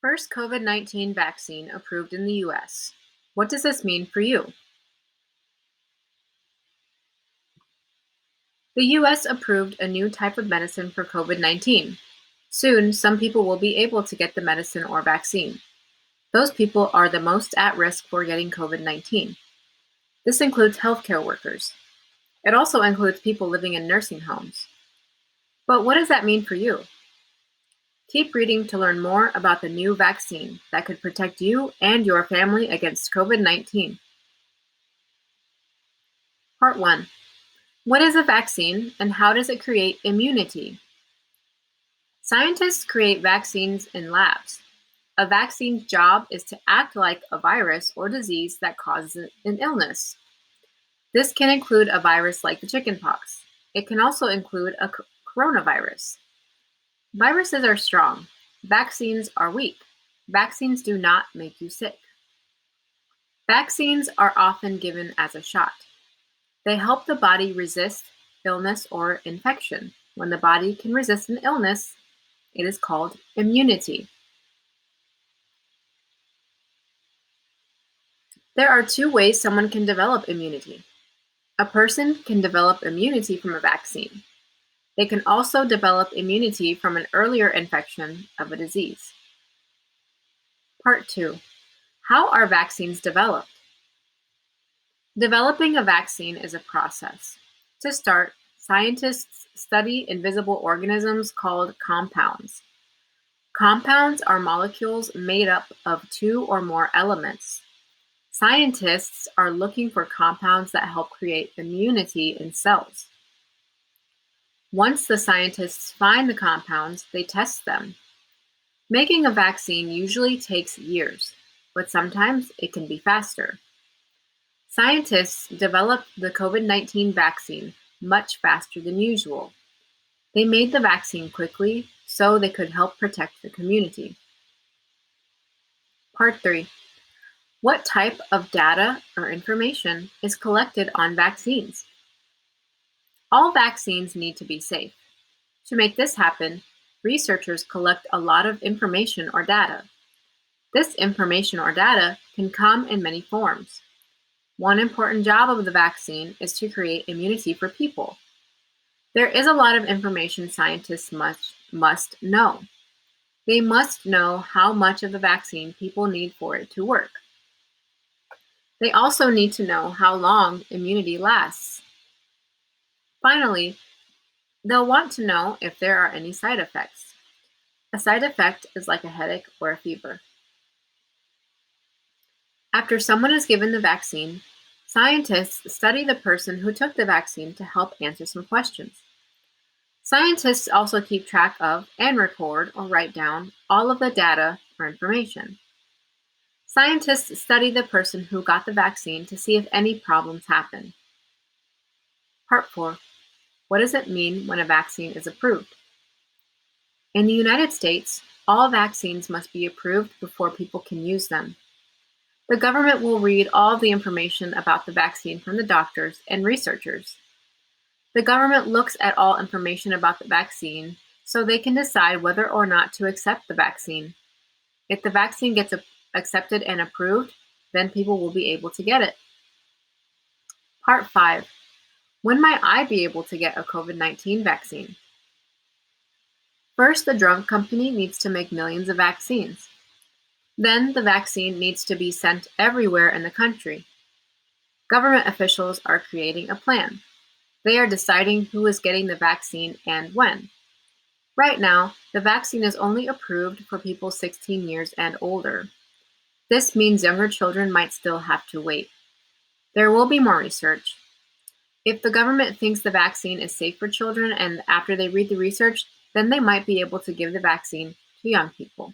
First COVID-19 vaccine approved in the US. What does this mean for you? The US approved a new type of medicine for COVID-19. Soon, some people will be able to get the medicine or vaccine. Those people are the most at risk for getting COVID-19. This includes healthcare workers. It also includes people living in nursing homes. But what does that mean for you? Keep reading to learn more about the new vaccine that could protect you and your family against COVID-19. Part 1. What is a vaccine and how does it create immunity? Scientists create vaccines in labs. A vaccine's job is to act like a virus or disease that causes an illness. This can include a virus like the chickenpox. It can also include a coronavirus. Viruses are strong. Vaccines are weak. Vaccines do not make you sick. Vaccines are often given as a shot. They help the body resist illness or infection. When the body can resist an illness, it is called immunity. There are two ways someone can develop immunity. A person can develop immunity from a vaccine. They can also develop immunity from an earlier infection of a disease. Part 2. How are vaccines developed? Developing a vaccine is a process. To start, scientists study invisible organisms called compounds. Compounds are molecules made up of two or more elements. Scientists are looking for compounds that help create immunity in cells. Once the scientists find the compounds, they test them. Making a vaccine usually takes years, but sometimes it can be faster. Scientists developed the COVID-19 vaccine much faster than usual. They made the vaccine quickly so they could help protect the community. Part 3. What type of data or information is collected on vaccines? All vaccines need to be safe. To make this happen, researchers collect a lot of information or data. This information or data can come in many forms. One important job of the vaccine is to create immunity for people. There is a lot of information scientists must know. They must know how much of the vaccine people need for it to work. They also need to know how long immunity lasts. Finally, they'll want to know if there are any side effects. A side effect is like a headache or a fever. After someone is given the vaccine, scientists study the person who took the vaccine to help answer some questions. Scientists also keep track of and record or write down all of the data or information. Scientists study the person who got the vaccine to see if any problems happen. Part 4. What does it mean when a vaccine is approved? In the United States, all vaccines must be approved before people can use them. The government will read all the information about the vaccine from the doctors and researchers. The government looks at all information about the vaccine so they can decide whether or not to accept the vaccine. If the vaccine gets accepted and approved, then people will be able to get it. Part 5. When might I be able to get a COVID-19 vaccine? First, the drug company needs to make millions of vaccines. Then the vaccine needs to be sent everywhere in the country. Government officials are creating a plan. They are deciding who is getting the vaccine and when. Right now, the vaccine is only approved for people 16 years and older. This means younger children might still have to wait. There will be more research. If the government thinks the vaccine is safe for children and after they read the research, then they might be able to give the vaccine to young people.